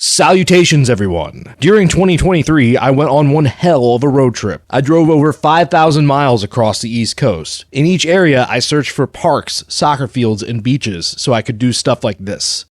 Salutations, everyone. During 2023, I went on one hell of a road trip. I drove over 5,000 miles across the East Coast. In each area, I searched for parks, soccer fields, and beaches so I could do stuff like this.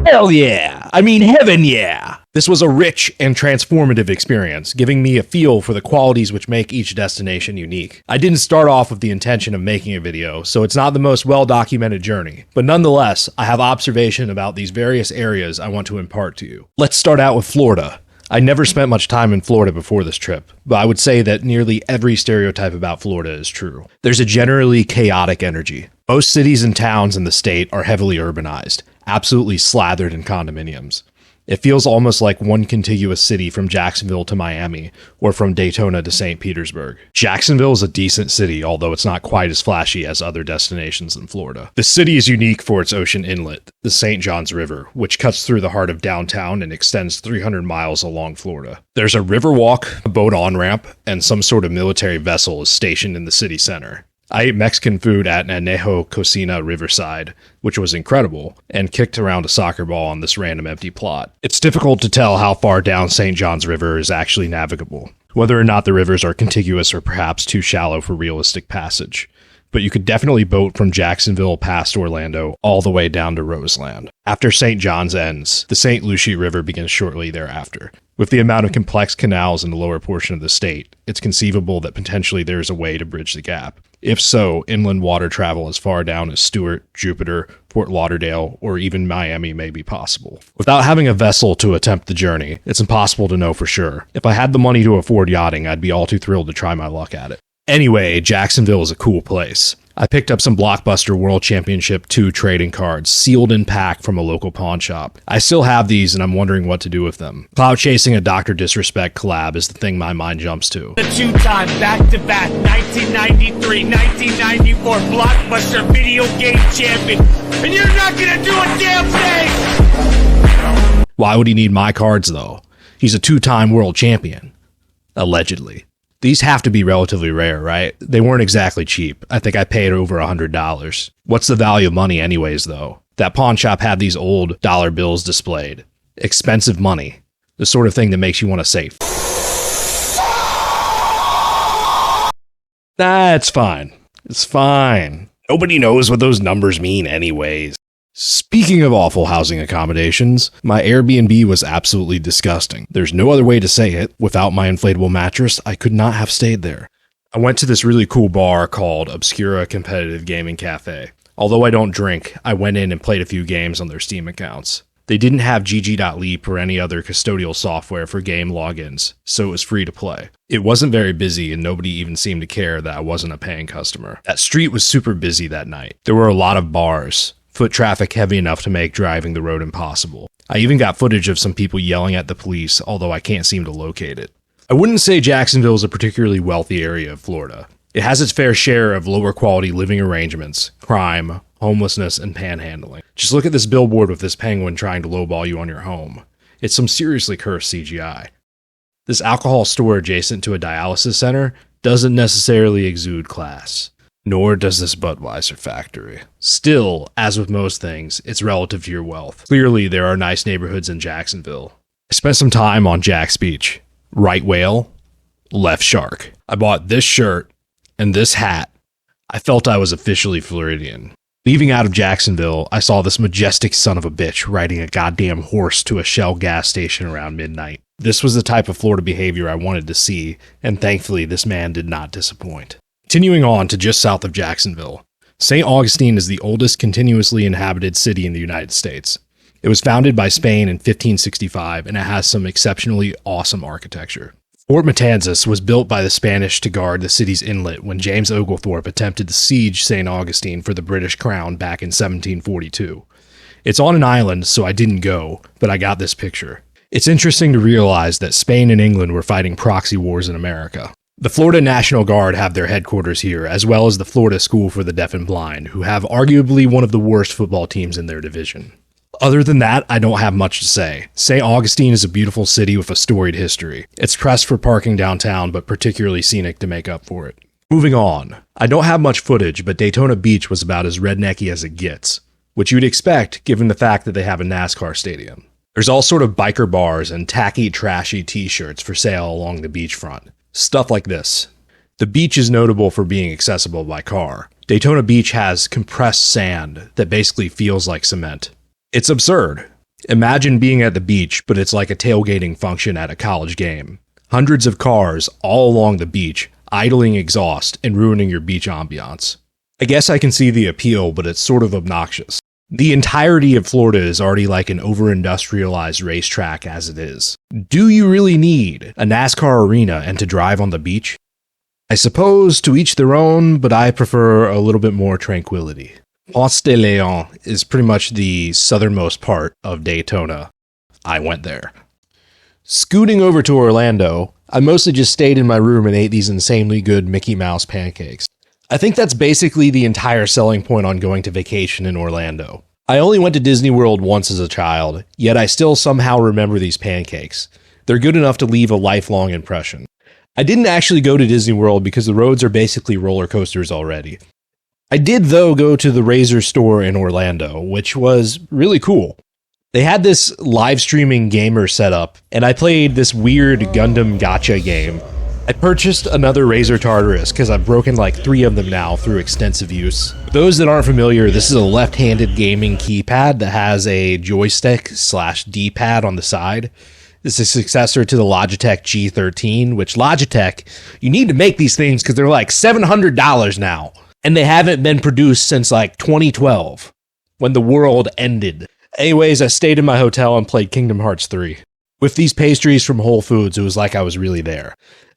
Hell yeah! I mean, heaven yeah! This was a rich and transformative experience, giving me a feel for the qualities which make each destination unique. I didn't start off with the intention of making a video, so it's not the most well-documented journey. But nonetheless, I have observation about these various areas I want to impart to you. Let's start out with Florida. I never spent much time in Florida before this trip, but I would say that nearly every stereotype about Florida is true. There's a generally chaotic energy. Most cities and towns in the state are heavily urbanized, absolutely slathered in condominiums. It feels almost like one contiguous city from Jacksonville to Miami, or from Daytona to St. Petersburg. Jacksonville is a decent city, although it's not quite as flashy as other destinations in Florida. The city is unique for its ocean inlet, the St. Johns River, which cuts through the heart of downtown and extends 300 miles along Florida. There's a river walk, a boat on-ramp, and some sort of military vessel is stationed in the city center. I ate Mexican food at Anejo Cocina Riverside, which was incredible, and kicked around a soccer ball on this random empty plot. It's difficult to tell how far down St. John's River is actually navigable, whether or not the rivers are contiguous or perhaps too shallow for realistic passage. But you could definitely boat from Jacksonville past Orlando all the way down to Roseland. After St. John's ends, the St. Lucie River begins shortly thereafter. With the amount of complex canals in the lower portion of the state, it's conceivable that potentially there is a way to bridge the gap. If so, inland water travel as far down as Stuart, Jupiter, Fort Lauderdale, or even Miami may be possible. Without having a vessel to attempt the journey, it's impossible to know for sure. If I had the money to afford yachting, I'd be all too thrilled to try my luck at it. Anyway, Jacksonville is a cool place. I picked up some Blockbuster World Championship 2 trading cards, sealed in pack from a local pawn shop. I still have these and I'm wondering what to do with them. Cloud chasing a Dr. Disrespect collab is the thing my mind jumps to. The two-time back-to-back 1993-1994 Blockbuster video game champion, and you're not gonna do a damn thing! Why would he need my cards though? He's a 2-time world champion. Allegedly. These have to be relatively rare, right? They weren't exactly cheap. I think I paid over $100. What's the value of money anyways, though? That pawn shop had these old dollar bills displayed. Expensive money. The sort of thing that makes you want to say, That's fine. It's fine. Nobody knows what those numbers mean anyways. Speaking of awful housing accommodations, my Airbnb was absolutely disgusting. There's no other way to say it. Without my inflatable mattress, I could not have stayed there. I went to this really cool bar called Obscura Competitive Gaming Cafe. Although I don't drink, I went in and played a few games on their Steam accounts. They didn't have GG.leap or any other custodial software for game logins, so it was free to play. It wasn't very busy and nobody even seemed to care that I wasn't a paying customer. That street was super busy that night. There were a lot of bars. Foot traffic heavy enough to make driving the road impossible. I even got footage of some people yelling at the police, although I can't seem to locate it. I wouldn't say Jacksonville is a particularly wealthy area of Florida. It has its fair share of lower quality living arrangements, crime, homelessness, and panhandling. Just look at this billboard with this penguin trying to lowball you on your home. It's some seriously cursed CGI. This alcohol store adjacent to a dialysis center doesn't necessarily exude class. Nor does this Budweiser factory. Still, as with most things, it's relative to your wealth. Clearly, there are nice neighborhoods in Jacksonville. I spent some time on Jack's Beach. Right whale, left shark. I bought this shirt and this hat. I felt I was officially Floridian. Leaving out of Jacksonville, I saw this majestic son of a bitch riding a goddamn horse to a Shell gas station around midnight. This was the type of Florida behavior I wanted to see, and thankfully this man did not disappoint. Continuing on to just south of Jacksonville, St. Augustine is the oldest continuously inhabited city in the United States. It was founded by Spain in 1565, and it has some exceptionally awesome architecture. Fort Matanzas was built by the Spanish to guard the city's inlet when James Oglethorpe attempted to siege St. Augustine for the British crown back in 1742. It's on an island, so I didn't go, but I got this picture. It's interesting to realize that Spain and England were fighting proxy wars in America. The Florida National Guard have their headquarters here, as well as the Florida School for the Deaf and Blind, who have arguably one of the worst football teams in their division. Other than that, I don't have much to say. St. Augustine is a beautiful city with a storied history. It's pressed for parking downtown, but particularly scenic to make up for it. Moving on. I don't have much footage, but Daytona Beach was about as rednecky as it gets, which you'd expect given the fact that they have a NASCAR stadium. There's all sort of biker bars and tacky, trashy t-shirts for sale along the beachfront. Stuff like this. The beach is notable for being accessible by car. Daytona Beach has compressed sand that basically feels like cement. It's absurd. Imagine being at the beach, but it's like a tailgating function at a college game. Hundreds of cars all along the beach, idling exhaust and ruining your beach ambiance. I guess I can see the appeal, but it's sort of obnoxious. The entirety of Florida is already like an over-industrialized racetrack as it is. Do you really need a NASCAR arena and to drive on the beach? I suppose to each their own, but I prefer a little bit more tranquility. Ponce de Leon is pretty much the southernmost part of Daytona. I went there. Scooting over to Orlando, I mostly just stayed in my room and ate these insanely good Mickey Mouse pancakes. I think that's basically the entire selling point on going to vacation in Orlando. I only went to Disney World once as a child, yet I still somehow remember these pancakes. They're good enough to leave a lifelong impression. I didn't actually go to Disney World because the roads are basically roller coasters already. I did, though, go to the Razor store in Orlando, which was really cool. They had this live streaming gamer setup, and I played this weird Gundam gacha game. I purchased another Razor Tartarus because I've broken like 3 of them now through extensive use. For those that aren't familiar, this is a left-handed gaming keypad that has a joystick/D-pad on the side. This is a successor to the Logitech G13, which Logitech, you need to make these things because they're like $700 now. And they haven't been produced since like 2012, when the world ended. Anyways, I stayed in my hotel and played Kingdom Hearts 3. With these pastries from Whole Foods, it was like I was really there.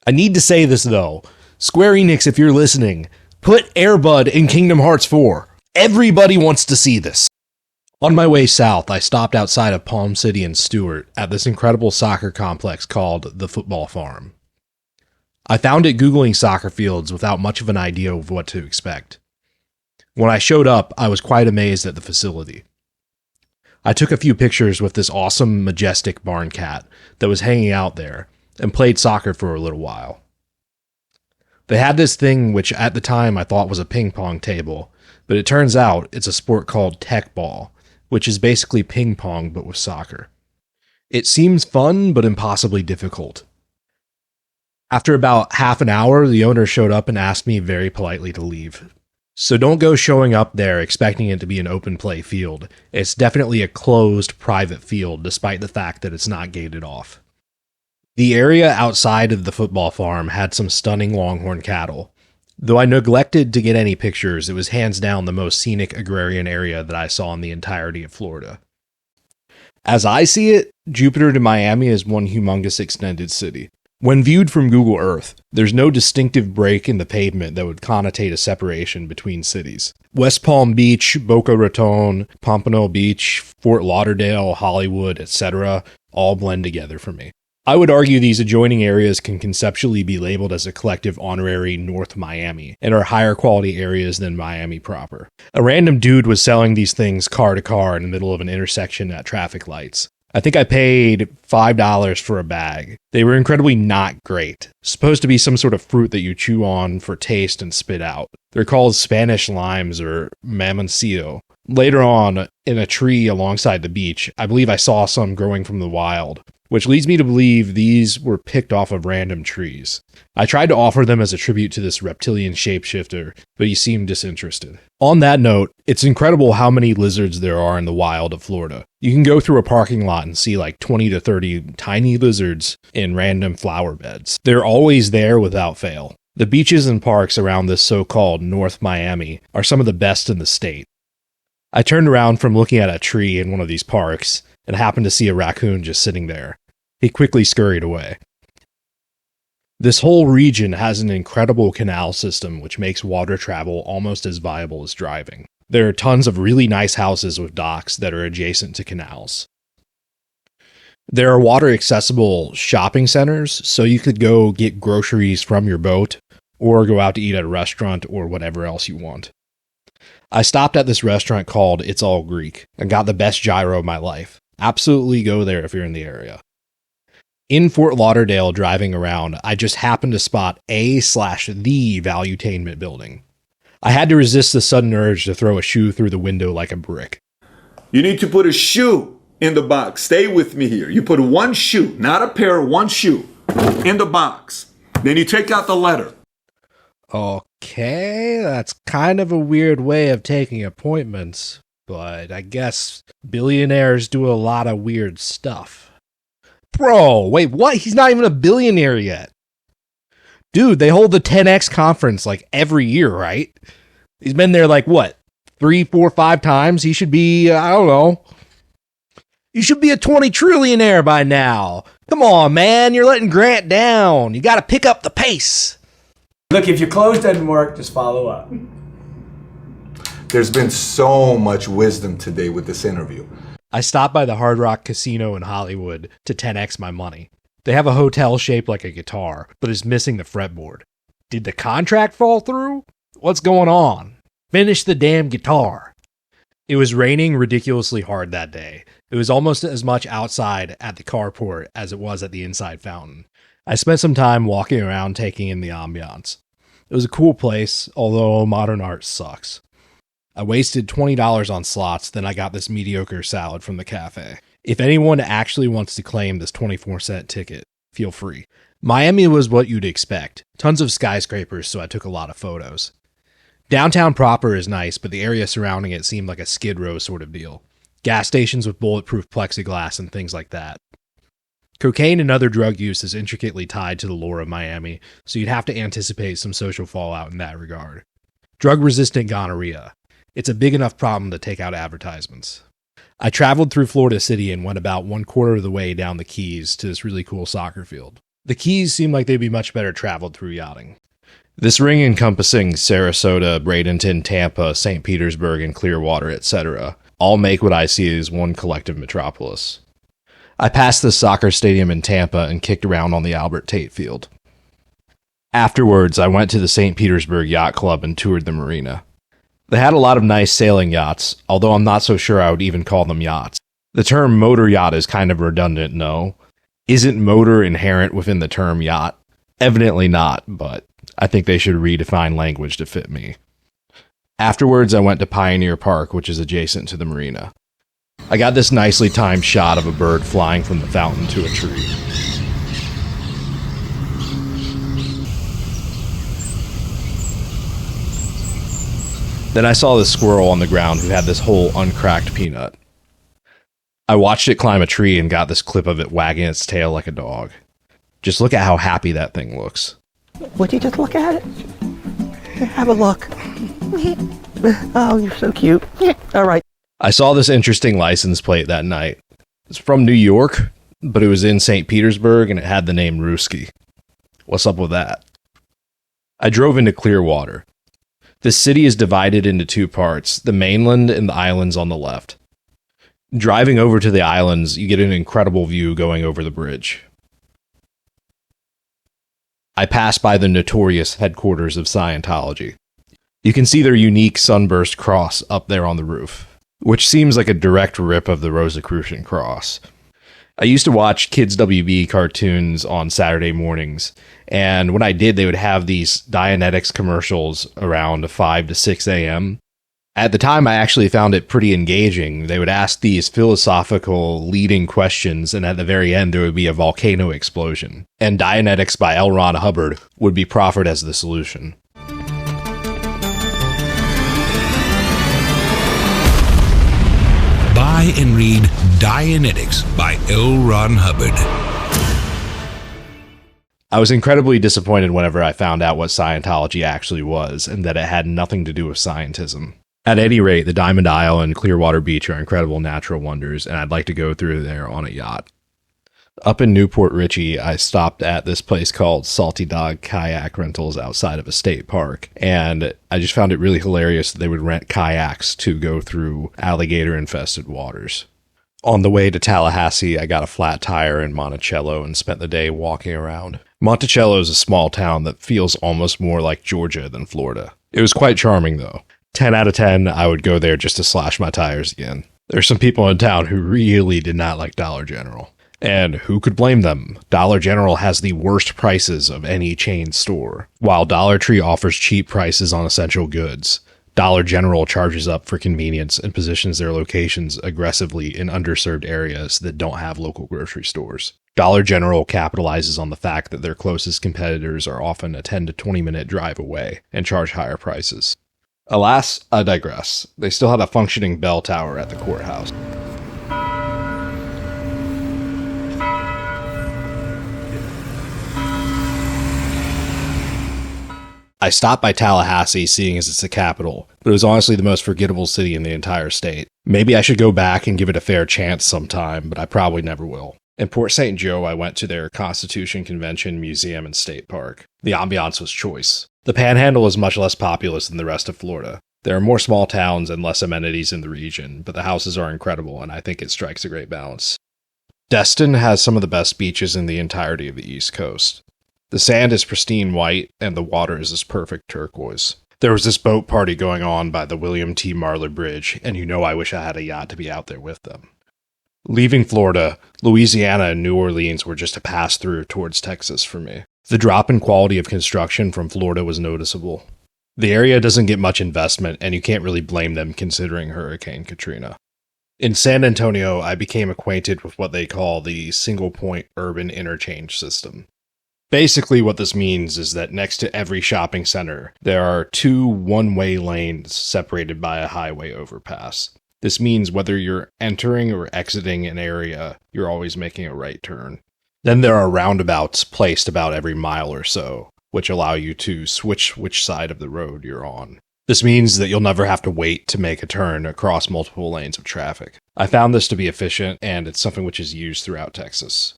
I need to say this though. Square Enix, if you're listening, put Air Bud in Kingdom Hearts 4. Everybody wants to see this. On my way south, I stopped outside of Palm City and Stuart at this incredible soccer complex called the Football Farm. I found it Googling soccer fields without much of an idea of what to expect. When I showed up, I was quite amazed at the facility. I took a few pictures with this awesome, majestic barn cat that was hanging out there and played soccer for a little while. They had this thing which at the time I thought was a ping pong table, but it turns out it's a sport called tech ball, which is basically ping pong but with soccer. It seems fun but impossibly difficult. After about half an hour, the owner showed up and asked me very politely to leave. So don't go showing up there expecting it to be an open play field. It's definitely a closed private field despite the fact that it's not gated off. The area outside of the football farm had some stunning longhorn cattle. Though I neglected to get any pictures, it was hands down the most scenic agrarian area that I saw in the entirety of Florida. As I see it, Jupiter to Miami is one humongous extended city. When viewed from Google Earth, there's no distinctive break in the pavement that would connotate a separation between cities. West Palm Beach, Boca Raton, Pompano Beach, Fort Lauderdale, Hollywood, etc. all blend together for me. I would argue these adjoining areas can conceptually be labeled as a collective honorary North Miami and are higher quality areas than Miami proper. A random dude was selling these things car to car in the middle of an intersection at traffic lights. I think I paid $5 for a bag. They were incredibly not great. Supposed to be some sort of fruit that you chew on for taste and spit out. They're called Spanish limes or mamoncillo. Later on, in a tree alongside the beach, I believe I saw some growing from the wild, which leads me to believe these were picked off of random trees. I tried to offer them as a tribute to this reptilian shapeshifter, but he seemed disinterested. On that note, it's incredible how many lizards there are in the wild of Florida. You can go through a parking lot and see like 20 to 30 tiny lizards in random flower beds. They're always there without fail. The beaches and parks around this so-called North Miami are some of the best in the state. I turned around from looking at a tree in one of these parks and happened to see a raccoon just sitting there. He quickly scurried away. This whole region has an incredible canal system which makes water travel almost as viable as driving. There are tons of really nice houses with docks that are adjacent to canals. There are water-accessible shopping centers, so you could go get groceries from your boat or go out to eat at a restaurant or whatever else you want. I stopped at this restaurant called It's All Greek and got the best gyro of my life. Absolutely go there if you're in the area. In Fort Lauderdale driving around, I just happened to spot the Valuetainment building. I had to resist the sudden urge to throw a shoe through the window like a brick. You need to put a shoe in the box. Stay with me here. You put one shoe, not a pair, one shoe in the box. Then you take out the letter. Okay, that's kind of a weird way of taking appointments, but I guess billionaires do a lot of weird stuff. Bro, wait, what? He's not even a billionaire yet. Dude, they hold the 10X conference like every year, right? He's been there like what? 3, 4, 5 times? He should be, I don't know. You should be a 20 trillionaire by now. Come on, man. You're letting Grant down. You got to pick up the pace. Look, if your clothes doesn't work, just follow up. There's been so much wisdom today with this interview. I stopped by the Hard Rock Casino in Hollywood to 10X my money. They have a hotel shaped like a guitar, but is missing the fretboard. Did the contract fall through? What's going on? Finish the damn guitar. It was raining ridiculously hard that day. It was almost as much outside at the carport as it was at the inside fountain. I spent some time walking around taking in the ambiance. It was a cool place, although modern art sucks. I wasted $20 on slots, then I got this mediocre salad from the cafe. If anyone actually wants to claim this 24-cent ticket, feel free. Miami was what you'd expect. Tons of skyscrapers, so I took a lot of photos. Downtown proper is nice, but the area surrounding it seemed like a Skid Row sort of deal. Gas stations with bulletproof plexiglass and things like that. Cocaine and other drug use is intricately tied to the lore of Miami, so you'd have to anticipate some social fallout in that regard. Drug-resistant gonorrhea. It's a big enough problem to take out advertisements. I traveled through Florida City and went about 1/4 of the way down the Keys to this really cool soccer field. The Keys seem like they'd be much better traveled through yachting. This ring encompassing Sarasota, Bradenton, Tampa, St. Petersburg, and Clearwater, etc., all make what I see as one collective metropolis. I passed the soccer stadium in Tampa and kicked around on the Albert Tate Field. Afterwards, I went to the St. Petersburg Yacht Club and toured the marina. They had a lot of nice sailing yachts, although I'm not so sure I would even call them yachts. The term motor yacht is kind of redundant, no? Isn't motor inherent within the term yacht? Evidently not, but I think they should redefine language to fit me. Afterwards, I went to Pioneer Park, which is adjacent to the marina. I got this nicely timed shot of a bird flying from the fountain to a tree. Then I saw this squirrel on the ground who had this whole uncracked peanut. I watched it climb a tree and got this clip of it wagging its tail like a dog. Just look at how happy that thing looks. Would you just look at it? Have a look. Oh, you're so cute. All right. I saw this interesting license plate that night. It's from New York, but it was in St. Petersburg and it had the name Ruski. What's up with that? I drove into Clearwater. This city is divided into 2 parts, the mainland and the islands on the left. Driving over to the islands, you get an incredible view going over the bridge. I passed by the notorious headquarters of Scientology. You can see their unique sunburst cross up there on the roof, which seems like a direct rip of the Rosicrucian cross. I used to watch Kids WB cartoons on Saturday mornings, and when I did, they would have these Dianetics commercials around 5 to 6 a.m. At the time, I actually found it pretty engaging. They would ask these philosophical leading questions, and at the very end, there would be a volcano explosion. And Dianetics by L. Ron Hubbard would be proffered as the solution. Buy and read Dianetics by L. Ron Hubbard. I was incredibly disappointed whenever I found out what Scientology actually was, and that it had nothing to do with scientism. At any rate, the Diamond Isle and Clearwater Beach are incredible natural wonders, and I'd like to go through there on a yacht. Up in Newport Richey, I stopped at this place called Salty Dog Kayak Rentals outside of a state park, and I just found it really hilarious that they would rent kayaks to go through alligator-infested waters. On the way to Tallahassee, I got a flat tire in Monticello and spent the day walking around. Monticello is a small town that feels almost more like Georgia than Florida. It was quite charming, though. 10 out of 10, I would go there just to slash my tires again. There's some people in town who really did not like Dollar General. And who could blame them? Dollar General has the worst prices of any chain store. While Dollar Tree offers cheap prices on essential goods, Dollar General charges up for convenience and positions their locations aggressively in underserved areas that don't have local grocery stores. Dollar General capitalizes on the fact that their closest competitors are often a 10 to 20 minute drive away and charge higher prices. Alas, I digress. They still had a functioning bell tower at the courthouse. I stopped by Tallahassee, seeing as it's the capital, but it was honestly the most forgettable city in the entire state. Maybe I should go back and give it a fair chance sometime, but I probably never will. In Port St. Joe, I went to their Constitution Convention Museum and State Park. The ambiance was choice. The Panhandle is much less populous than the rest of Florida. There are more small towns and less amenities in the region, but the houses are incredible, and I think it strikes a great balance. Destin has some of the best beaches in the entirety of the East Coast. The sand is pristine white, and the water is this perfect turquoise. There was this boat party going on by the William T. Marler Bridge, and I wish I had a yacht to be out there with them. Leaving Florida, Louisiana and New Orleans were just a pass-through towards Texas for me. The drop in quality of construction from Florida was noticeable. The area doesn't get much investment, and you can't really blame them considering Hurricane Katrina. In San Antonio, I became acquainted with what they call the single-point urban interchange system. Basically, what this means is that next to every shopping center, there are 2 one-way lanes separated by a highway overpass. This means whether you're entering or exiting an area, you're always making a right turn. Then there are roundabouts placed about every mile or so, which allow you to switch which side of the road you're on. This means that you'll never have to wait to make a turn across multiple lanes of traffic. I found this to be efficient, and it's something which is used throughout Texas.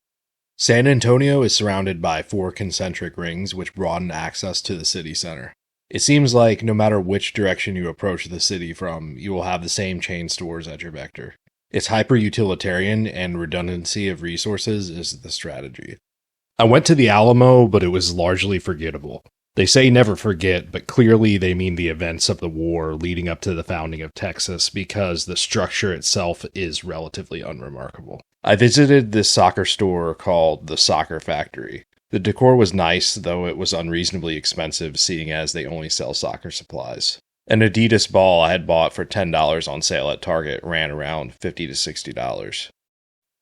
San Antonio is surrounded by 4 concentric rings which broaden access to the city center. It seems like no matter which direction you approach the city from, you will have the same chain stores at your vector. It's hyper-utilitarian, and redundancy of resources is the strategy. I went to the Alamo, but it was largely forgettable. They say never forget, but clearly they mean the events of the war leading up to the founding of Texas, because the structure itself is relatively unremarkable. I visited this soccer store called the Soccer Factory. The decor was nice, though it was unreasonably expensive, seeing as they only sell soccer supplies. An Adidas ball I had bought for $10 on sale at Target ran around $50 to $60.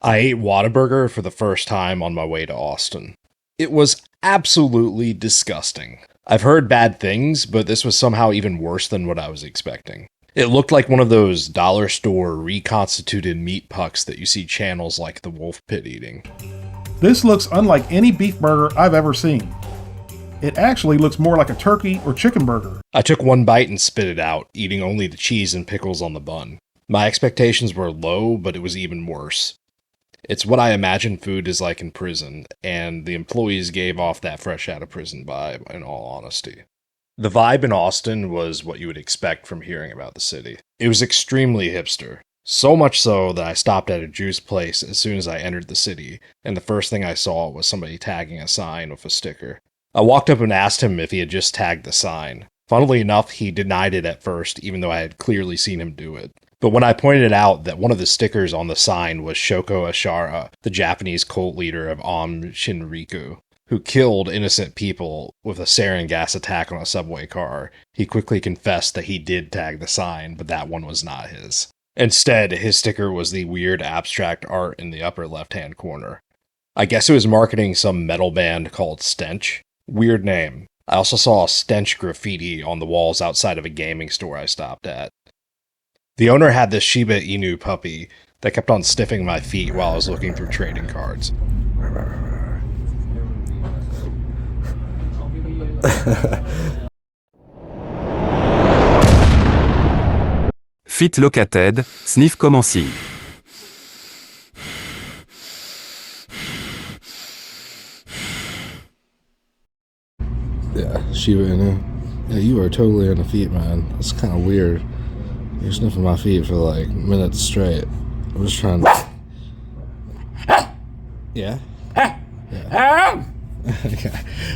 I ate Whataburger for the first time on my way to Austin. It was absolutely disgusting. I've heard bad things, but this was somehow even worse than what I was expecting. It looked like one of those dollar store reconstituted meat pucks that you see channels like the Wolf Pit eating. This looks unlike any beef burger I've ever seen. It actually looks more like a turkey or chicken burger. I took one bite and spit it out, eating only the cheese and pickles on the bun. My expectations were low, but it was even worse. It's what I imagine food is like in prison, and the employees gave off that fresh out of prison vibe, in all honesty. The vibe in Austin was what you would expect from hearing about the city. It was extremely hipster. So much so that I stopped at a juice place as soon as I entered the city, and the first thing I saw was somebody tagging a sign with a sticker. I walked up and asked him if he had just tagged the sign. Funnily enough, he denied it at first, even though I had clearly seen him do it. But when I pointed out that one of the stickers on the sign was Shoko Ashara, the Japanese cult leader of Aum Shinrikyo, who killed innocent people with a sarin gas attack on a subway car, he quickly confessed that he did tag the sign, but that one was not his. Instead, his sticker was the weird abstract art in the upper left-hand corner. I guess it was marketing some metal band called Stench. Weird name. I also saw Stench graffiti on the walls outside of a gaming store I stopped at. The owner had this Shiba Inu puppy that kept on sniffing my feet while I was looking through trading cards. Fit located, sniff commencing. Yeah, Shiba Inu. Yeah, you are totally on the feet, man. That's kind of weird. You're sniffing my feet for like minutes straight. I'm just trying to... Yeah? Yeah. Okay.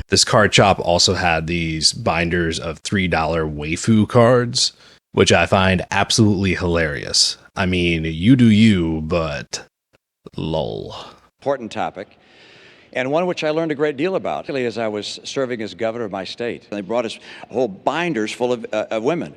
This card shop also had these binders of $3 waifu cards. which I find absolutely hilarious. I mean, you do you, but lol. Important topic, and one which I learned a great deal about, particularly as I was serving as governor of my state. They brought us whole binders full of women.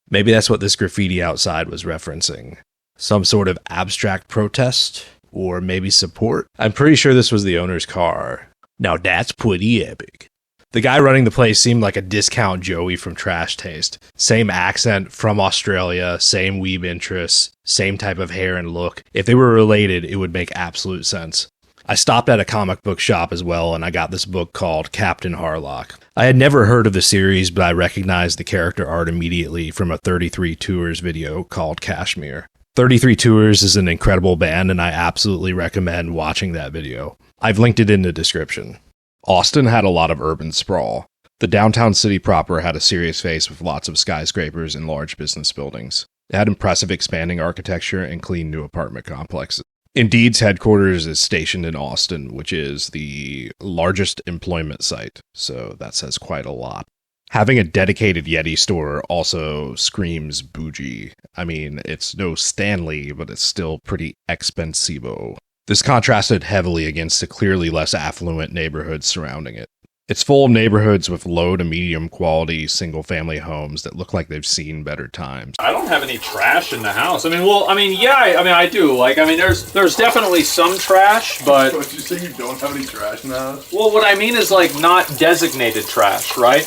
Maybe that's what this graffiti outside was referencing. Some sort of abstract protest, or maybe support. I'm pretty sure this was the owner's car. Now that's pretty epic. The guy running the place seemed like a discount Joey from Trash Taste. Same accent, from Australia, same weeb interests, same type of hair and look. If they were related, it would make absolute sense. I stopped at a comic book shop as well, and I got this book called Captain Harlock. I had never heard of the series, but I recognized the character art immediately from a 33 Tours video called Kashmir. 33 Tours is an incredible band, and I absolutely recommend watching that video. I've linked it in the description. Austin had a lot of urban sprawl. The downtown city proper had a serious face with lots of skyscrapers and large business buildings. It had impressive expanding architecture and clean new apartment complexes. Indeed's headquarters is stationed in Austin, which is the largest employment site, so that says quite a lot. Having a dedicated Yeti store also screams bougie. I mean, it's no Stanley, but it's still pretty expensivo. This contrasted heavily against the clearly less affluent neighborhoods surrounding it. It's full of neighborhoods with low to medium quality single-family homes that look like they've seen better times. I don't have any trash in the house. I do. There's definitely some trash, but... What, you say you don't have any trash in the house? Well, what I mean is, not designated trash, right?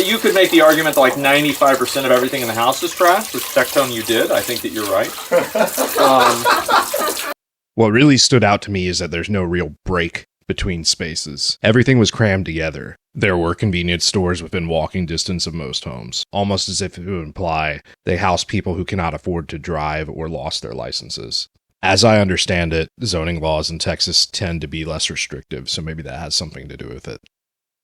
You could make the argument that, 95% of everything in the house is trash, which, Tectone, you did. I think that you're right. What really stood out to me is that there's no real break between spaces. Everything was crammed together. There were convenience stores within walking distance of most homes, almost as if it would imply they house people who cannot afford to drive or lost their licenses. As I understand it, zoning laws in Texas tend to be less restrictive, so maybe that has something to do with it.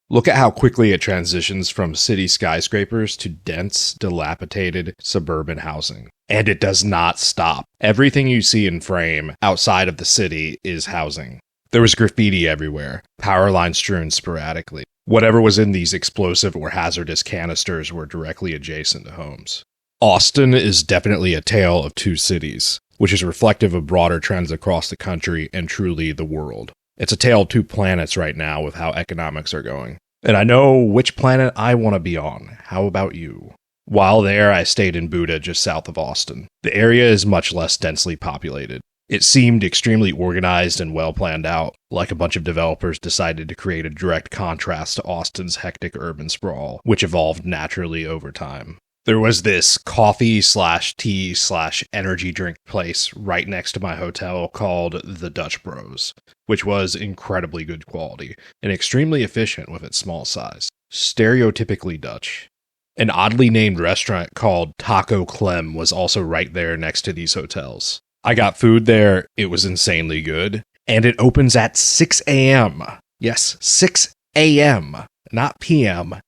Look at how quickly it transitions from city skyscrapers to dense, dilapidated suburban housing. And it does not stop. Everything you see in frame outside of the city is housing. There was graffiti everywhere, power lines strewn sporadically. Whatever was in these explosive or hazardous canisters were directly adjacent to homes. Austin is definitely a tale of two cities, which is reflective of broader trends across the country and truly the world. It's a tale of two planets right now with how economics are going. And I know which planet I want to be on. How about you? While there, I stayed in Buda, just south of Austin. The area is much less densely populated. It seemed extremely organized and well planned out, like a bunch of developers decided to create a direct contrast to Austin's hectic urban sprawl, which evolved naturally over time. There was this coffee/tea/energy drink place right next to my hotel called The Dutch Bros, which was incredibly good quality and extremely efficient with its small size. Stereotypically Dutch. An oddly named restaurant called Taco Clem was also right there next to these hotels. I got food there, it was insanely good, and it opens at 6 a.m. Yes, 6 a.m., not p.m.,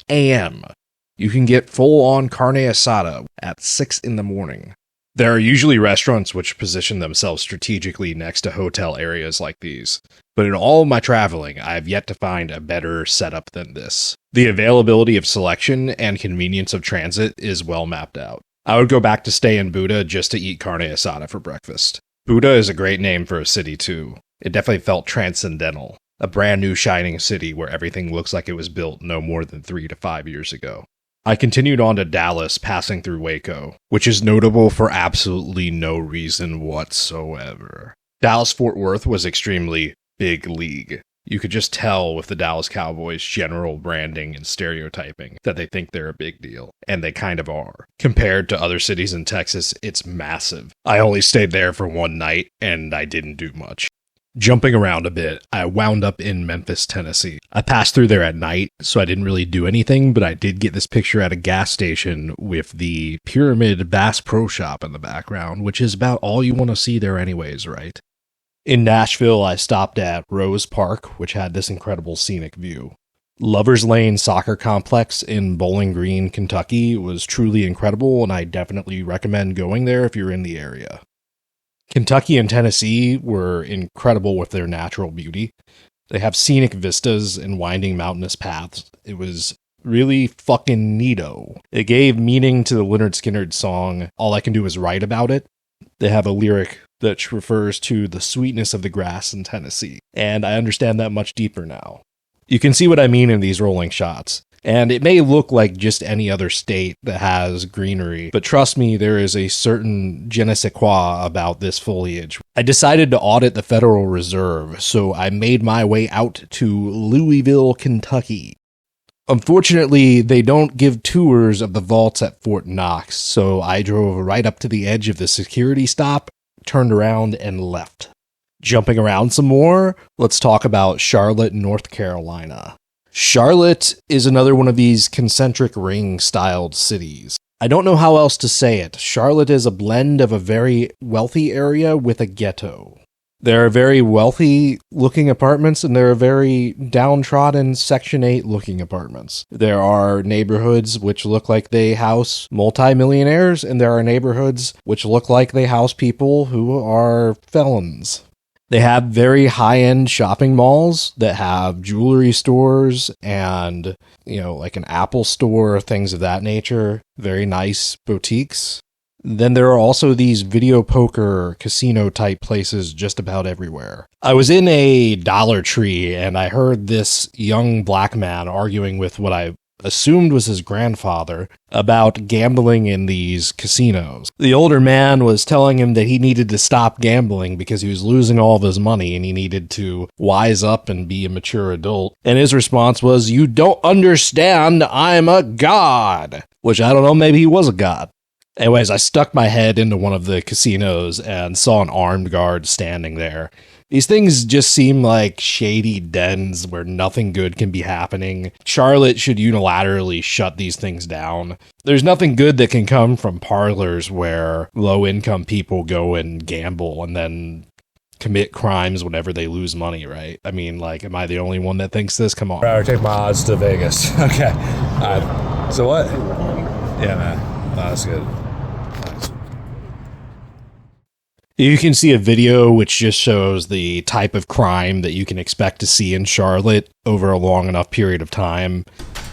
a.m. You can get full-on carne asada at 6 in the morning. There are usually restaurants which position themselves strategically next to hotel areas like these, but in all of my traveling, I have yet to find a better setup than this. The availability of selection and convenience of transit is well mapped out. I would go back to stay in Buda just to eat carne asada for breakfast. Buda is a great name for a city too. It definitely felt transcendental. A brand new shining city where everything looks like it was built no more than 3 to 5 years ago. I continued on to Dallas, passing through Waco, which is notable for absolutely no reason whatsoever. Dallas-Fort Worth was extremely big league. You could just tell with the Dallas Cowboys' general branding and stereotyping that they think they're a big deal, and they kind of are. Compared to other cities in Texas, it's massive. I only stayed there for one night, and I didn't do much. Jumping around a bit, I wound up in Memphis, Tennessee. I passed through there at night, so I didn't really do anything, but I did get this picture at a gas station with the Pyramid Bass Pro Shop in the background, which is about all you want to see there anyways, right? In Nashville, I stopped at Rose Park, which had this incredible scenic view. Lover's Lane Soccer Complex in Bowling Green, Kentucky was truly incredible, and I definitely recommend going there if you're in the area. Kentucky and Tennessee were incredible with their natural beauty. They have scenic vistas and winding mountainous paths. It was Really fucking neato. It gave meaning to the Lynyrd Skynyrd song, All I Can Do Is Write About It. They have a lyric that refers to the sweetness of the grass in Tennessee, and I understand that much deeper now. You can see what I mean in these rolling shots. And it may look like just any other state that has greenery, but trust me, there is a certain je ne sais quoi about this foliage. I decided to audit the Federal Reserve, so I made my way out to Louisville, Kentucky. Unfortunately, they don't give tours of the vaults at Fort Knox, so I drove right up to the edge of the security stop, turned around, and left. Jumping around some more, let's talk about Charlotte, North Carolina. Charlotte is another one of these concentric ring-styled cities. I don't know how else to say it. Charlotte is a blend of a very wealthy area with a ghetto. There are very wealthy-looking apartments, and there are very downtrodden Section 8-looking apartments. There are neighborhoods which look like they house multimillionaires, and there are neighborhoods which look like they house people who are felons. They have very high-end shopping malls that have jewelry stores and, like an Apple store, things of that nature. Very nice boutiques. Then there are also these video poker casino-type places just about everywhere. I was in a Dollar Tree, and I heard this young black man arguing with what I assumed was his grandfather about gambling in these casinos. The older man was telling him that he needed to stop gambling because he was losing all of his money and he needed to wise up and be a mature adult. And his response was, "You don't understand, I'm a god." Which, I don't know, maybe he was a god. Anyways, I stuck my head into one of the casinos and saw an armed guard standing there. These things just seem like shady dens where nothing good can be happening. Charlotte should unilaterally shut these things down. There's nothing good that can come from parlors where low-income people go and gamble and then commit crimes whenever they lose money, right? I mean, am I the only one that thinks this? Come on. I'll take my odds to Vegas. Okay. So what? Yeah, man. That's good. You can see a video which just shows the type of crime that you can expect to see in Charlotte over a long enough period of time.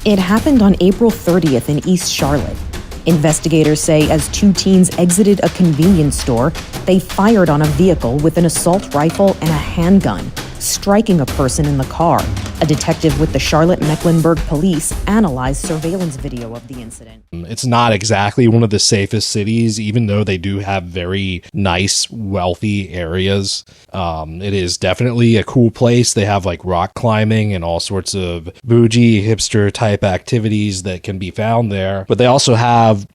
It happened on April 30th in East Charlotte. Investigators say as two teens exited a convenience store, they fired on a vehicle with an assault rifle and a handgun, striking a person in the car. A detective with the Charlotte-Mecklenburg police analyzed surveillance video of the incident. It's not exactly one of the safest cities, even though they do have very nice, wealthy areas. It is definitely a cool place. They have rock climbing and all sorts of bougie, hipster type activities that can be found there. But they also have,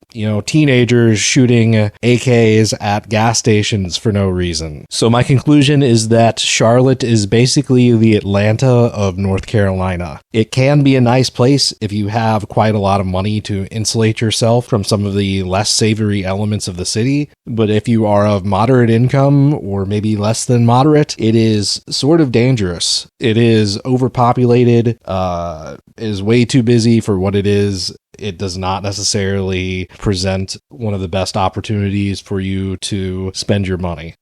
teenagers shooting AKs at gas stations for no reason. So my conclusion is that Charlotte is basically the Atlanta of North Carolina. It can be a nice place if you have quite a lot of money to insulate yourself from some of the less savory elements of the city. But if you are of moderate income or maybe less than moderate, it is sort of dangerous. It is overpopulated, is way too busy for what it is. It does not necessarily present one of the best opportunities for you to spend your money.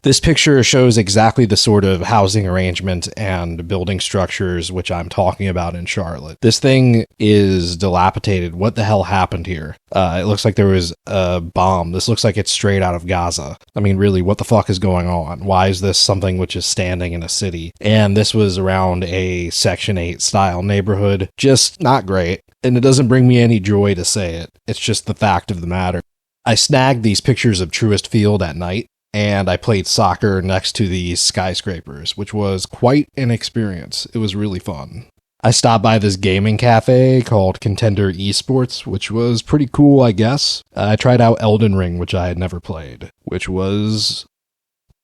This picture shows exactly the sort of housing arrangement and building structures which I'm talking about in Charlotte. This thing is dilapidated. What the hell happened here? It looks like there was a bomb. This looks like it's straight out of Gaza. I mean, really, what the fuck is going on? Why is this something which is standing in a city? And this was around a Section 8 style neighborhood. Just not great. And it doesn't bring me any joy to say it. It's just the fact of the matter. I snagged these pictures of Truist Field at night, and I played soccer next to these skyscrapers, which was quite an experience. It was really fun. I stopped by this gaming cafe called Contender Esports, which was pretty cool, I guess. I tried out Elden Ring, which I had never played, which was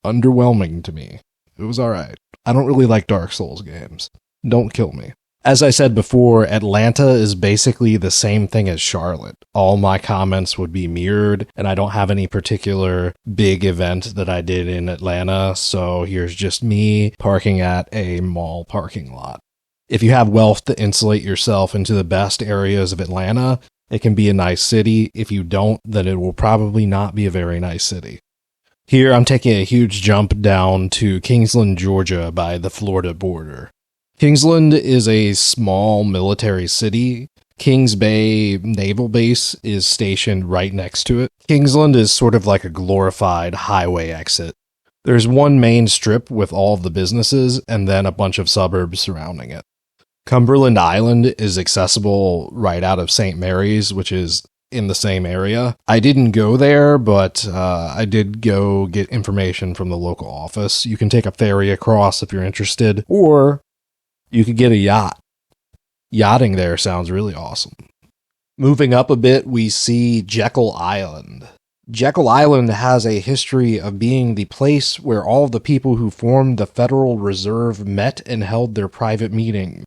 underwhelming to me. It was alright. I don't really like Dark Souls games. Don't kill me. As I said before, Atlanta is basically the same thing as Charlotte. All my comments would be mirrored, and I don't have any particular big event that I did in Atlanta, so here's just me parking at a mall parking lot. If you have wealth to insulate yourself into the best areas of Atlanta, it can be a nice city. If you don't, then it will probably not be a very nice city. Here, I'm taking a huge jump down to Kingsland, Georgia by the Florida border. Kingsland is a small military city. Kings Bay Naval Base is stationed right next to it. Kingsland is sort of like a glorified highway exit. There's one main strip with all of the businesses and then a bunch of suburbs surrounding it. Cumberland Island is accessible right out of St. Mary's, which is in the same area. I didn't go there, but I did go get information from the local office. You can take a ferry across if you're interested, or you could get a yacht. Yachting there sounds really awesome. Moving up a bit, we see Jekyll Island. Jekyll Island has a history of being the place where all of the people who formed the Federal Reserve met and held their private meetings.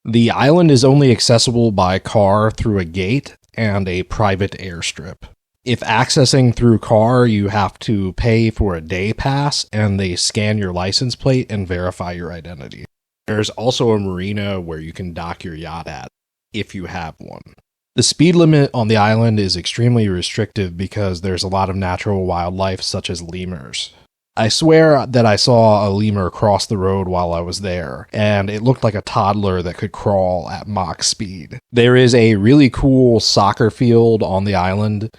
The island is only accessible by car through a gate and a private airstrip. If accessing through car, you have to pay for a day pass, and they scan your license plate and verify your identity. There's also a marina where you can dock your yacht at, if you have one. The speed limit on the island is extremely restrictive because there's a lot of natural wildlife such as lemurs. I swear that I saw a lemur cross the road while I was there, and it looked like a toddler that could crawl at Mach speed. There is a really cool soccer field on the island,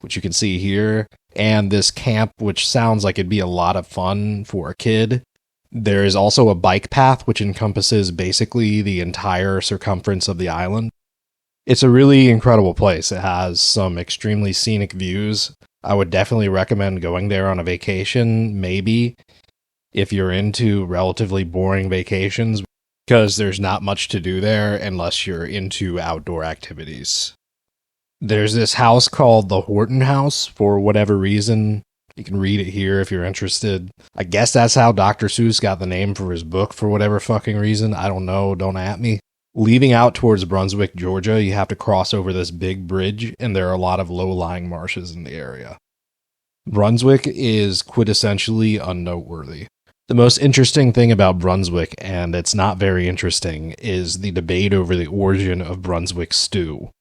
which you can see here, and this camp, which sounds like it'd be a lot of fun for a kid. There is also a bike path, which encompasses basically the entire circumference of the island. It's a really incredible place. It has some extremely scenic views. I would definitely recommend going there on a vacation, maybe, if you're into relatively boring vacations, because there's not much to do there unless you're into outdoor activities. There's this house called the Horton House, for whatever reason. You can read it here if you're interested. I guess that's how Dr. Seuss got the name for his book for whatever fucking reason. I don't know, don't at me. Leaving out towards Brunswick, Georgia, you have to cross over this big bridge, and there are a lot of low-lying marshes in the area. Brunswick is quintessentially unnoteworthy. The most interesting thing about Brunswick, and it's not very interesting, is the debate over the origin of Brunswick stew.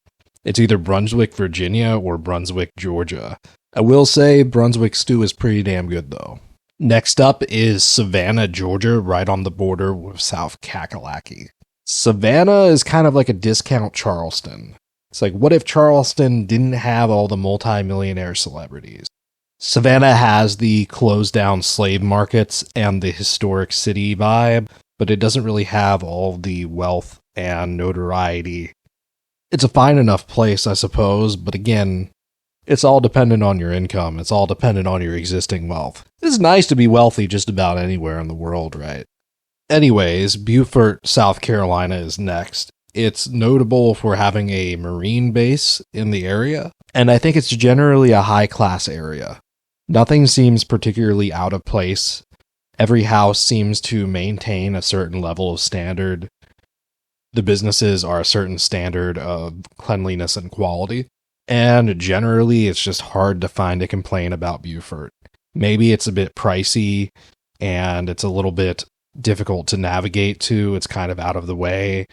It's either Brunswick, Virginia, or Brunswick, Georgia. I will say Brunswick stew is pretty damn good, though. Next up is Savannah, Georgia, right on the border with South Kakalaki. Savannah is kind of like a discount Charleston. It's like, what if Charleston didn't have all the multi-millionaire celebrities? Savannah has the closed down slave markets and the historic city vibe, but it doesn't really have all the wealth and notoriety. It's a fine enough place, I suppose, but again, it's all dependent on your income. It's all dependent on your existing wealth. It's nice to be wealthy just about anywhere in the world, right? Anyways, Beaufort, South Carolina is next. It's notable for having a Marine base in the area, and I think it's generally a high-class area. Nothing seems particularly out of place. Every house seems to maintain a certain level of standard. The businesses are a certain standard of cleanliness and quality, and generally it's just hard to find a complaint about Beaufort. Maybe it's a bit pricey, and it's a little bit difficult to navigate to. It's kind of out of the way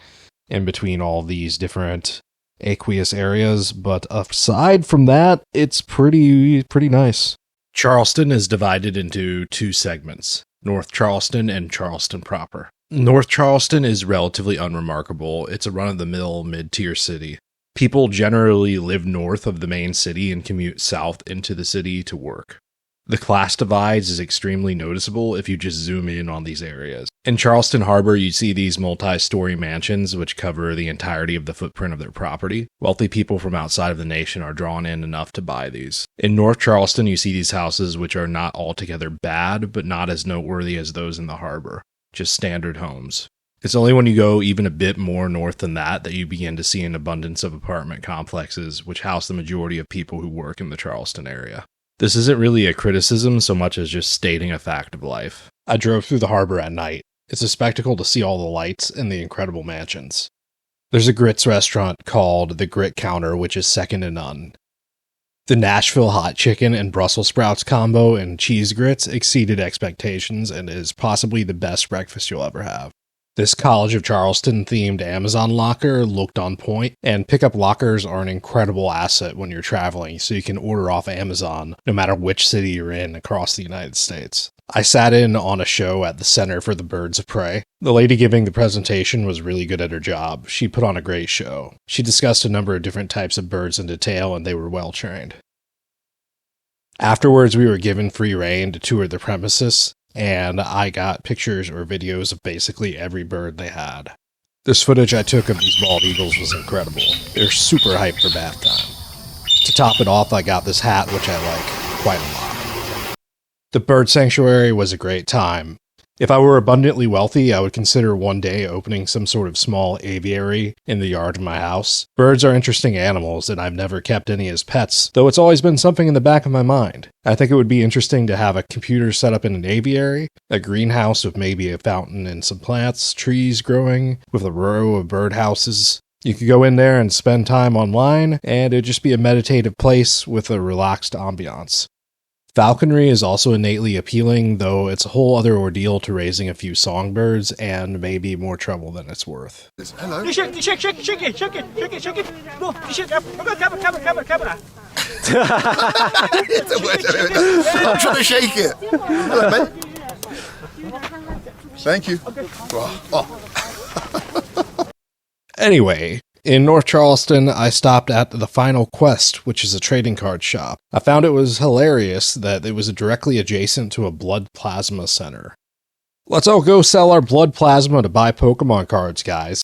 in between all these different aqueous areas, but aside from that, it's pretty nice. Charleston is divided into two segments, North Charleston and Charleston proper. North Charleston is relatively unremarkable. It's a run-of-the-mill mid-tier city. People generally live north of the main city and commute south into the city to work. The class divides is extremely noticeable if you just zoom in on these areas. In Charleston Harbor, you see these multi-story mansions which cover the entirety of the footprint of their property. Wealthy people from outside of the nation are drawn in enough to buy these. In North Charleston, you see these houses which are not altogether bad, but not as noteworthy as those in the harbor. Just standard homes. It's only when you go even a bit more north than that you begin to see an abundance of apartment complexes which house the majority of people who work in the Charleston area. This isn't really a criticism so much as just stating a fact of life. I drove through the harbor at night. It's a spectacle to see all the lights and the incredible mansions. There's a grits restaurant called the Grit Counter, which is second to none. The Nashville hot chicken and Brussels sprouts combo and cheese grits exceeded expectations and is possibly the best breakfast you'll ever have. This College of Charleston themed Amazon locker looked on point, and pickup lockers are an incredible asset when you're traveling, so you can order off Amazon no matter which city you're in across the United States. I sat in on a show at the Center for the Birds of Prey. The lady giving the presentation was really good at her job. She put on a great show. She discussed a number of different types of birds in detail, and they were well trained. Afterwards, we were given free rein to tour the premises, and I got pictures or videos of basically every bird they had. This footage I took of these bald eagles was incredible. They're super hyped for bath time. To top it off, I got this hat, which I like quite a lot. The bird sanctuary was a great time. If I were abundantly wealthy, I would consider one day opening some sort of small aviary in the yard of my house. Birds are interesting animals, and I've never kept any as pets, though it's always been something in the back of my mind. I think it would be interesting to have a computer set up in an aviary, a greenhouse with maybe a fountain and some plants, trees growing, with a row of birdhouses. You could go in there and spend time online, and it'd just be a meditative place with a relaxed ambiance. Falconry is also innately appealing, though it's a whole other ordeal to raising a few songbirds and maybe more trouble than it's worth. Hello. Shake it. No, shake it. Camera. I'm trying to shake it. Hello, mate. Thank you. Anyway, in North Charleston, I stopped at the Final Quest, which is a trading card shop. I found it was hilarious that it was directly adjacent to a blood plasma center. Let's all go sell our blood plasma to buy Pokemon cards, guys.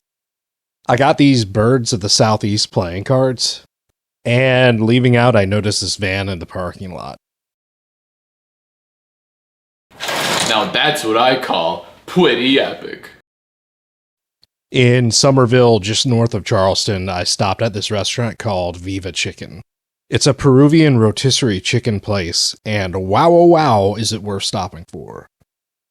I got these Birds of the Southeast playing cards, and leaving out, I noticed this van in the parking lot. Now that's what I call pretty epic. In Summerville, just north of Charleston, I stopped at this restaurant called Viva Chicken. It's a Peruvian rotisserie chicken place, and wow, is it worth stopping for.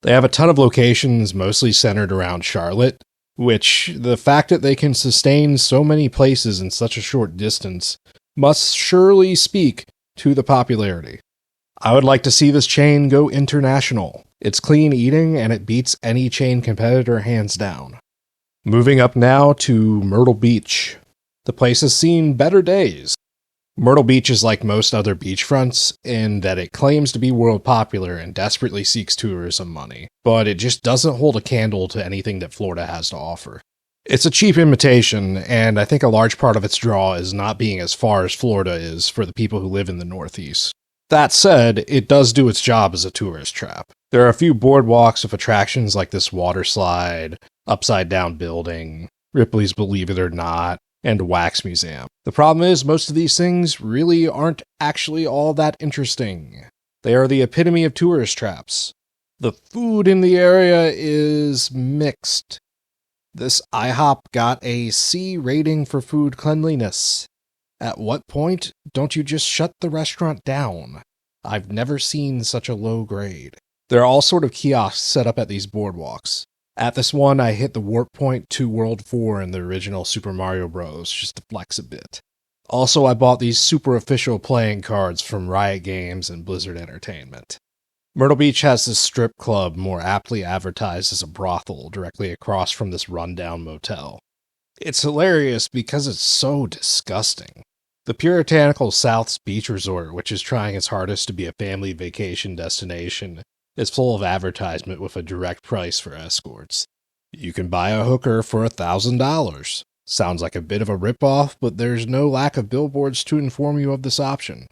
They have a ton of locations, mostly centered around Charlotte, which, the fact that they can sustain so many places in such a short distance, must surely speak to the popularity. I would like to see this chain go international. It's clean eating, and it beats any chain competitor hands down. Moving up now to Myrtle Beach. The place has seen better days. Myrtle Beach is like most other beachfronts in that it claims to be world popular and desperately seeks tourism money, but it just doesn't hold a candle to anything that Florida has to offer. It's a cheap imitation, and I think a large part of its draw is not being as far as Florida is for the people who live in the Northeast. That said, it does do its job as a tourist trap. There are a few boardwalks with attractions like this water slide, upside down building, Ripley's Believe It or Not, and a wax museum. The problem is most of these things really aren't actually all that interesting. They are the epitome of tourist traps. The food in the area is mixed. This IHOP got a C rating for food cleanliness. At what point don't you just shut the restaurant down? I've never seen such a low grade. There are all sort of kiosks set up at these boardwalks. At this one, I hit the warp point to World 4 in the original Super Mario Bros. Just to flex a bit. Also, I bought these super official playing cards from Riot Games and Blizzard Entertainment. Myrtle Beach has this strip club more aptly advertised as a brothel directly across from this rundown motel. It's hilarious because it's so disgusting. The puritanical South's Beach Resort, which is trying its hardest to be a family vacation destination, is full of advertisement with a direct price for escorts. You can buy a hooker for $1,000. Sounds like a bit of a ripoff, but there's no lack of billboards to inform you of this option.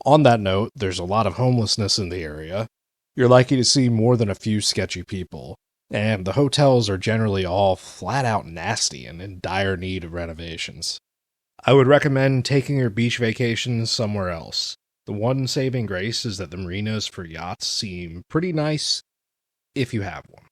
On that note, there's a lot of homelessness in the area. You're likely to see more than a few sketchy people, and the hotels are generally all flat out nasty and in dire need of renovations. I would recommend taking your beach vacations somewhere else. The one saving grace is that the marinas for yachts seem pretty nice if you have one.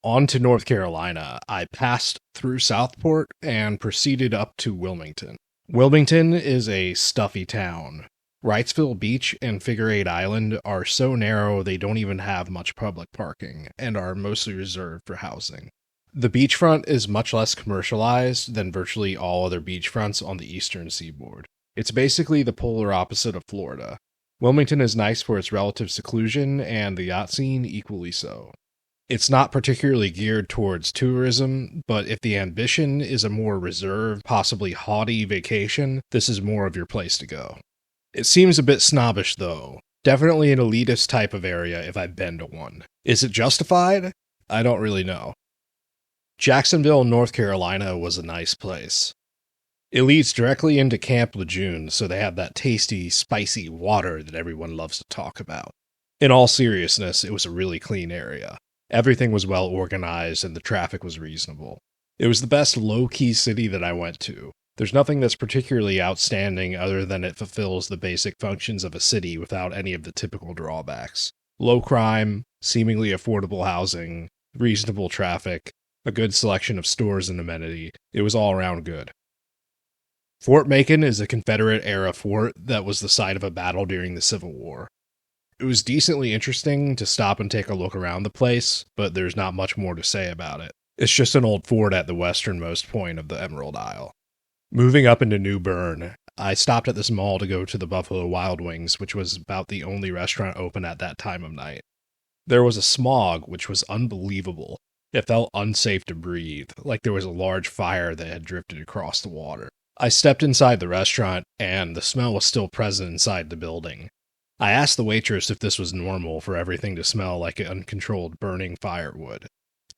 On to North Carolina, I passed through Southport and proceeded up to Wilmington. Wilmington is a stuffy town. Wrightsville Beach and Figure 8 Island are so narrow they don't even have much public parking and are mostly reserved for housing. The beachfront is much less commercialized than virtually all other beachfronts on the eastern seaboard. It's basically the polar opposite of Florida. Wilmington is nice for its relative seclusion, and the yacht scene equally so. It's not particularly geared towards tourism, but if the ambition is a more reserved, possibly haughty vacation, this is more of your place to go. It seems a bit snobbish, though. Definitely an elitist type of area if I've been to one. Is it justified? I don't really know. Jacksonville, North Carolina was a nice place. It leads directly into Camp Lejeune, so they have that tasty, spicy water that everyone loves to talk about. In all seriousness, it was a really clean area. Everything was well organized and the traffic was reasonable. It was the best low-key city that I went to. There's nothing that's particularly outstanding other than it fulfills the basic functions of a city without any of the typical drawbacks. Low crime, seemingly affordable housing, reasonable traffic, a good selection of stores and amenity. It was all around good. Fort Macon is a Confederate-era fort that was the site of a battle during the Civil War. It was decently interesting to stop and take a look around the place, but there's not much more to say about it. It's just an old fort at the westernmost point of the Emerald Isle. Moving up into New Bern, I stopped at this mall to go to the Buffalo Wild Wings, which was about the only restaurant open at that time of night. There was a smog, which was unbelievable. It felt unsafe to breathe, like there was a large fire that had drifted across the water. I stepped inside the restaurant, and the smell was still present inside the building. I asked the waitress if this was normal for everything to smell like uncontrolled burning firewood,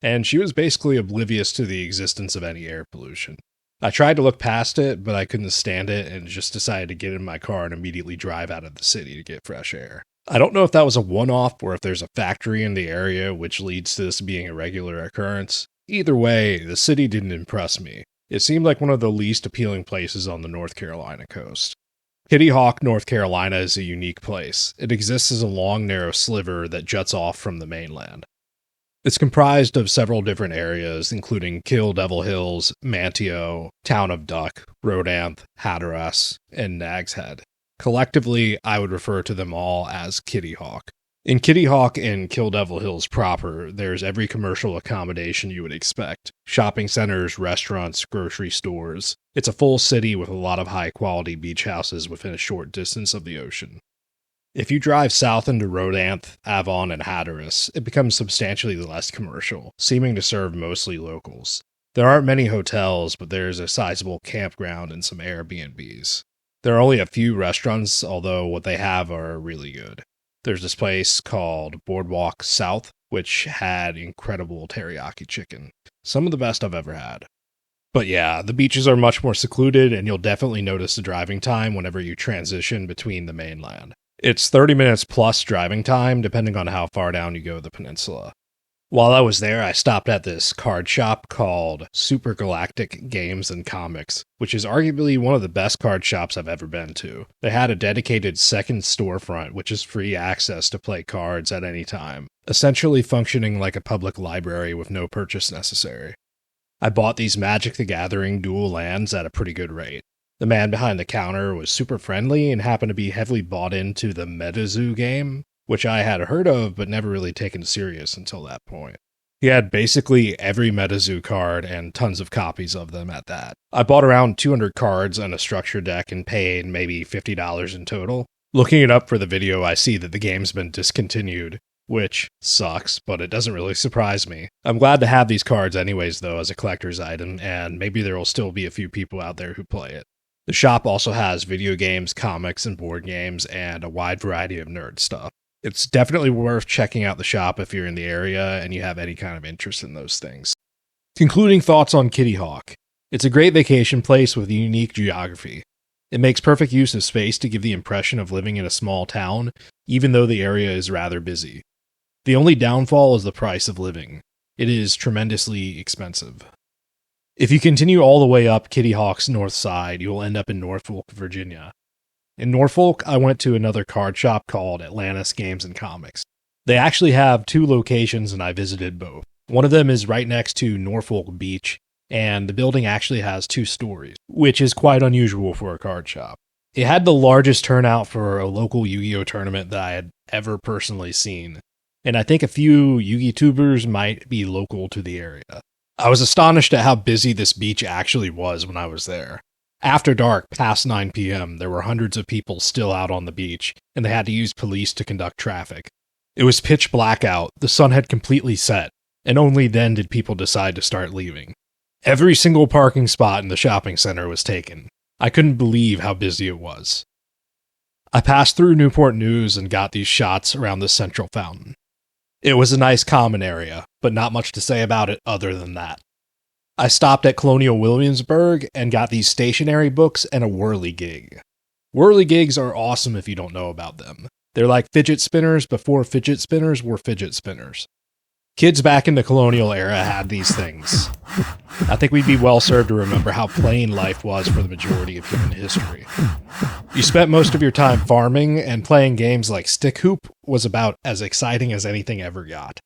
and she was basically oblivious to the existence of any air pollution. I tried to look past it, but I couldn't stand it and just decided to get in my car and immediately drive out of the city to get fresh air. I don't know if that was a one-off or if there's a factory in the area which leads to this being a regular occurrence. Either way, the city didn't impress me. It seemed like one of the least appealing places on the North Carolina coast. Kitty Hawk, North Carolina is a unique place. It exists as a long, narrow sliver that juts off from the mainland. It's comprised of several different areas, including Kill Devil Hills, Manteo, Town of Duck, Rodanth, Hatteras, and Nag's Head. Collectively, I would refer to them all as Kitty Hawk. In Kitty Hawk and Kill Devil Hills proper, there's every commercial accommodation you would expect. Shopping centers, restaurants, grocery stores. It's a full city with a lot of high-quality beach houses within a short distance of the ocean. If you drive south into Rodanth, Avon, and Hatteras, it becomes substantially less commercial, seeming to serve mostly locals. There aren't many hotels, but there's a sizable campground and some Airbnbs. There are only a few restaurants, although what they have are really good. There's this place called Boardwalk South, which had incredible teriyaki chicken. Some of the best I've ever had. But yeah, the beaches are much more secluded, and you'll definitely notice the driving time whenever you transition between the mainland. It's 30 minutes plus driving time, depending on how far down you go the peninsula. While I was there, I stopped at this card shop called Super Galactic Games and Comics, which is arguably one of the best card shops I've ever been to. They had a dedicated second storefront, which is free access to play cards at any time, essentially functioning like a public library with no purchase necessary. I bought these Magic the Gathering dual lands at a pretty good rate. The man behind the counter was super friendly and happened to be heavily bought into the MetaZoo game, which I had heard of but never really taken serious until that point. He had basically every MetaZoo card and tons of copies of them at that. I bought around 200 cards and a structure deck and paid maybe $50 in total. Looking it up for the video, I see that the game's been discontinued, which sucks, but it doesn't really surprise me. I'm glad to have these cards anyways, though, as a collector's item, and maybe there will still be a few people out there who play it. The shop also has video games, comics, and board games, and a wide variety of nerd stuff. It's definitely worth checking out the shop if you're in the area and you have any kind of interest in those things. Concluding thoughts on Kitty Hawk. It's a great vacation place with a unique geography. It makes perfect use of space to give the impression of living in a small town, even though the area is rather busy. The only downfall is the price of living. It is tremendously expensive. If you continue all the way up Kitty Hawk's north side, you will end up in Norfolk, Virginia. In Norfolk, I went to another card shop called Atlantis Games and Comics. They actually have 2 locations and I visited both. One of them is right next to Norfolk Beach, and the building actually has 2 stories, which is quite unusual for a card shop. It had the largest turnout for a local Yu-Gi-Oh tournament that I had ever personally seen, and I think a few Yu-Gi tubers might be local to the area. I was astonished at how busy this beach actually was when I was there. After dark, past 9 p.m., there were hundreds of people still out on the beach, and they had to use police to conduct traffic. It was pitch black out, the sun had completely set, and only then did people decide to start leaving. Every single parking spot in the shopping center was taken. I couldn't believe how busy it was. I passed through Newport News and got these shots around the central fountain. It was a nice common area, but not much to say about it other than that. I stopped at Colonial Williamsburg and got these stationery books and a whirligig. Whirligigs are awesome if you don't know about them. They're like fidget spinners before fidget spinners were fidget spinners. Kids back in the colonial era had these things. I think we'd be well served to remember how plain life was for the majority of human history. You spent most of your time farming, and playing games like stick hoop was about as exciting as anything ever got.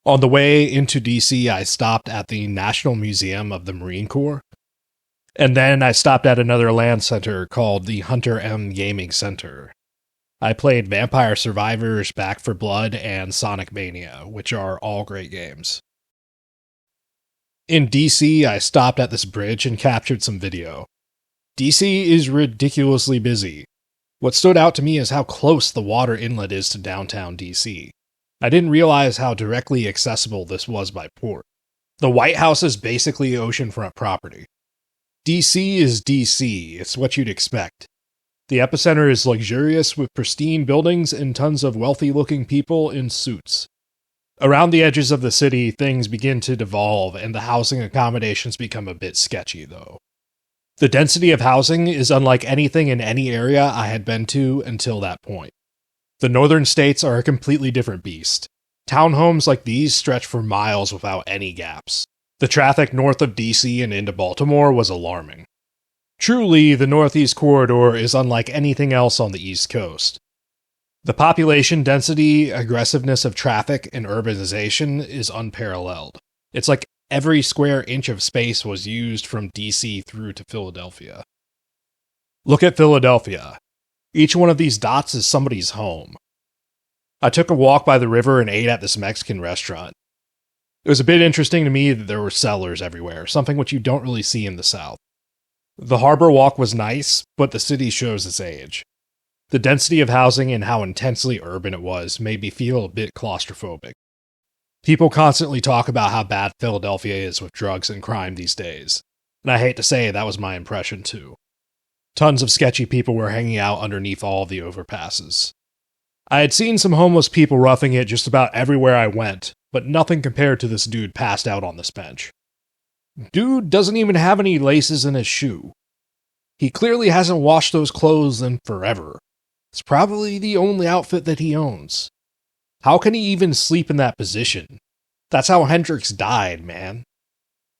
On the way into DC, I stopped at the National Museum of the Marine Corps, and then I stopped at another land center called the Hunter M Gaming Center. I played Vampire Survivors, Back for Blood, and Sonic Mania, which are all great games. In DC, I stopped at this bridge and captured some video. DC is ridiculously busy. What stood out to me is how close the water inlet is to downtown DC. I didn't realize how directly accessible this was by port. The White House is basically oceanfront property. DC is DC, it's what you'd expect. The epicenter is luxurious with pristine buildings and tons of wealthy-looking people in suits. Around the edges of the city, things begin to devolve, and the housing accommodations become a bit sketchy, though. The density of housing is unlike anything in any area I had been to until that point. The northern states are a completely different beast. Townhomes like these stretch for miles without any gaps. The traffic north of DC and into Baltimore was alarming. Truly, the Northeast Corridor is unlike anything else on the East Coast. The population density, aggressiveness of traffic, and urbanization is unparalleled. It's like every square inch of space was used from DC through to Philadelphia. Look at Philadelphia. Each one of these dots is somebody's home. I took a walk by the river and ate at this Mexican restaurant. It was a bit interesting to me that there were cellars everywhere, something which you don't really see in the South. The harbor walk was nice, but the city shows its age. The density of housing and how intensely urban it was made me feel a bit claustrophobic. People constantly talk about how bad Philadelphia is with drugs and crime these days, and I hate to say that was my impression too. Tons of sketchy people were hanging out underneath all of the overpasses. I had seen some homeless people roughing it just about everywhere I went, but nothing compared to this dude passed out on this bench. Dude doesn't even have any laces in his shoe. He clearly hasn't washed those clothes in forever. It's probably the only outfit that he owns. How can he even sleep in that position? That's how Hendrix died, man.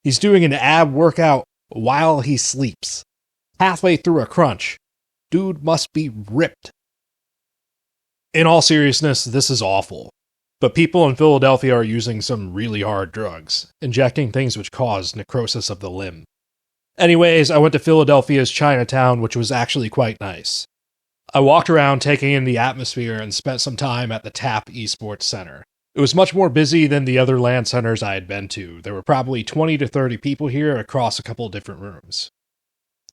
He's doing an ab workout while he sleeps. Halfway through a crunch. Dude must be ripped. In all seriousness, this is awful. But people in Philadelphia are using some really hard drugs, injecting things which cause necrosis of the limb. Anyways, I went to Philadelphia's Chinatown, which was actually quite nice. I walked around taking in the atmosphere and spent some time at the TAP Esports Center. It was much more busy than the other LAN centers I had been to. There were probably 20 to 30 people here across a couple different rooms.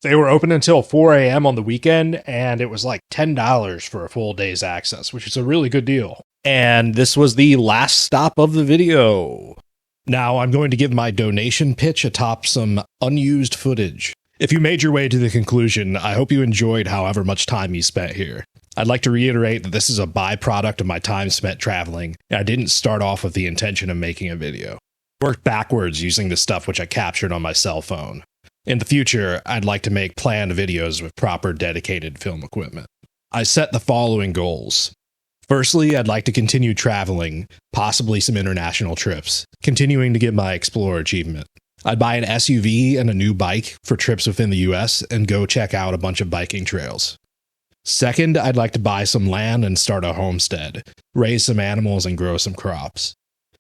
They were open until 4 a.m. on the weekend, and it was like $10 for a full day's access, which is a really good deal. And this was the last stop of the video. Now I'm going to give my donation pitch atop some unused footage. If you made your way to the conclusion, I hope you enjoyed however much time you spent here. I'd like to reiterate that this is a byproduct of my time spent traveling, and I didn't start off with the intention of making a video. I worked backwards using the stuff which I captured on my cell phone. In the future, I'd like to make planned videos with proper dedicated film equipment. I set the following goals. Firstly, I'd like to continue traveling, possibly some international trips, continuing to get my Explorer achievement. I'd buy an SUV and a new bike for trips within the US and go check out a bunch of biking trails. Second, I'd like to buy some land and start a homestead, raise some animals and grow some crops.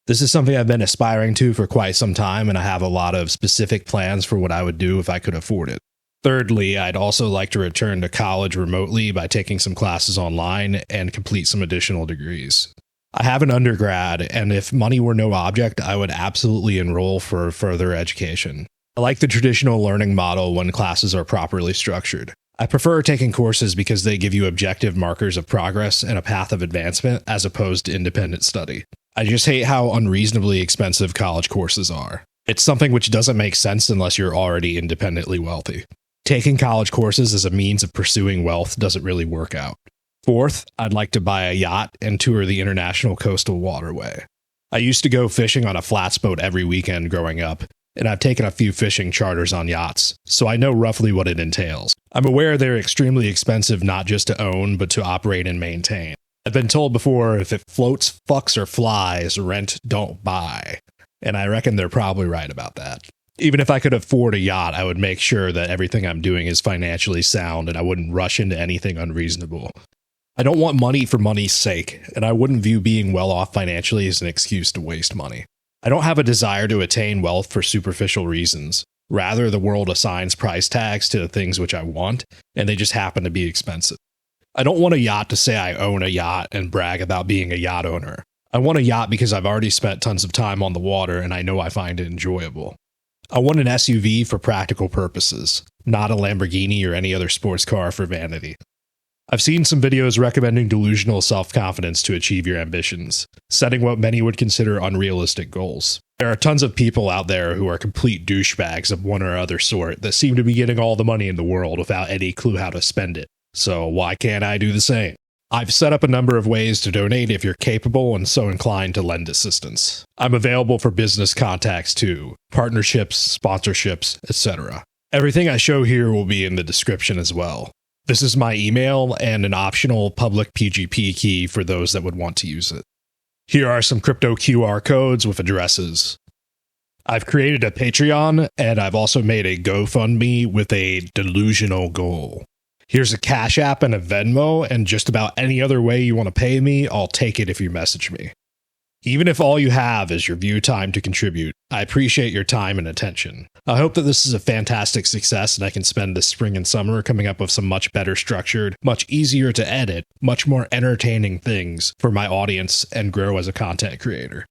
This is something I've been aspiring to for quite some time, and I have a lot of specific plans for what I would do if I could afford it. Thirdly, I'd also like to return to college remotely by taking some classes online and complete some additional degrees. I have an undergrad, and if money were no object, I would absolutely enroll for further education. I like the traditional learning model when classes are properly structured. I prefer taking courses because they give you objective markers of progress and a path of advancement as opposed to independent study. I just hate how unreasonably expensive college courses are. It's something which doesn't make sense unless you're already independently wealthy. Taking college courses as a means of pursuing wealth doesn't really work out. Fourth, I'd like to buy a yacht and tour the International Coastal Waterway. I used to go fishing on a flats boat every weekend growing up, and I've taken a few fishing charters on yachts, so I know roughly what it entails. I'm aware they're extremely expensive not just to own, but to operate and maintain. I've been told before, if it floats, fucks, or flies, rent, don't buy. And I reckon they're probably right about that. Even if I could afford a yacht, I would make sure that everything I'm doing is financially sound and I wouldn't rush into anything unreasonable. I don't want money for money's sake, and I wouldn't view being well off financially as an excuse to waste money. I don't have a desire to attain wealth for superficial reasons. Rather, the world assigns price tags to the things which I want, and they just happen to be expensive. I don't want a yacht to say I own a yacht and brag about being a yacht owner. I want a yacht because I've already spent tons of time on the water and I know I find it enjoyable. I want an SUV for practical purposes, not a Lamborghini or any other sports car for vanity. I've seen some videos recommending delusional self-confidence to achieve your ambitions, setting what many would consider unrealistic goals. There are tons of people out there who are complete douchebags of one or other sort that seem to be getting all the money in the world without any clue how to spend it. So why can't I do the same? I've set up a number of ways to donate if you're capable and so inclined to lend assistance. I'm available for business contacts too, partnerships, sponsorships, etc. Everything I show here will be in the description as well. This is my email and an optional public PGP key for those that would want to use it. Here are some crypto QR codes with addresses. I've created a Patreon, and I've also made a GoFundMe with a delusional goal. Here's a Cash App and a Venmo, and just about any other way you want to pay me, I'll take it if you message me. Even if all you have is your view time to contribute, I appreciate your time and attention. I hope that this is a fantastic success and I can spend this spring and summer coming up with some much better structured, much easier to edit, much more entertaining things for my audience and grow as a content creator.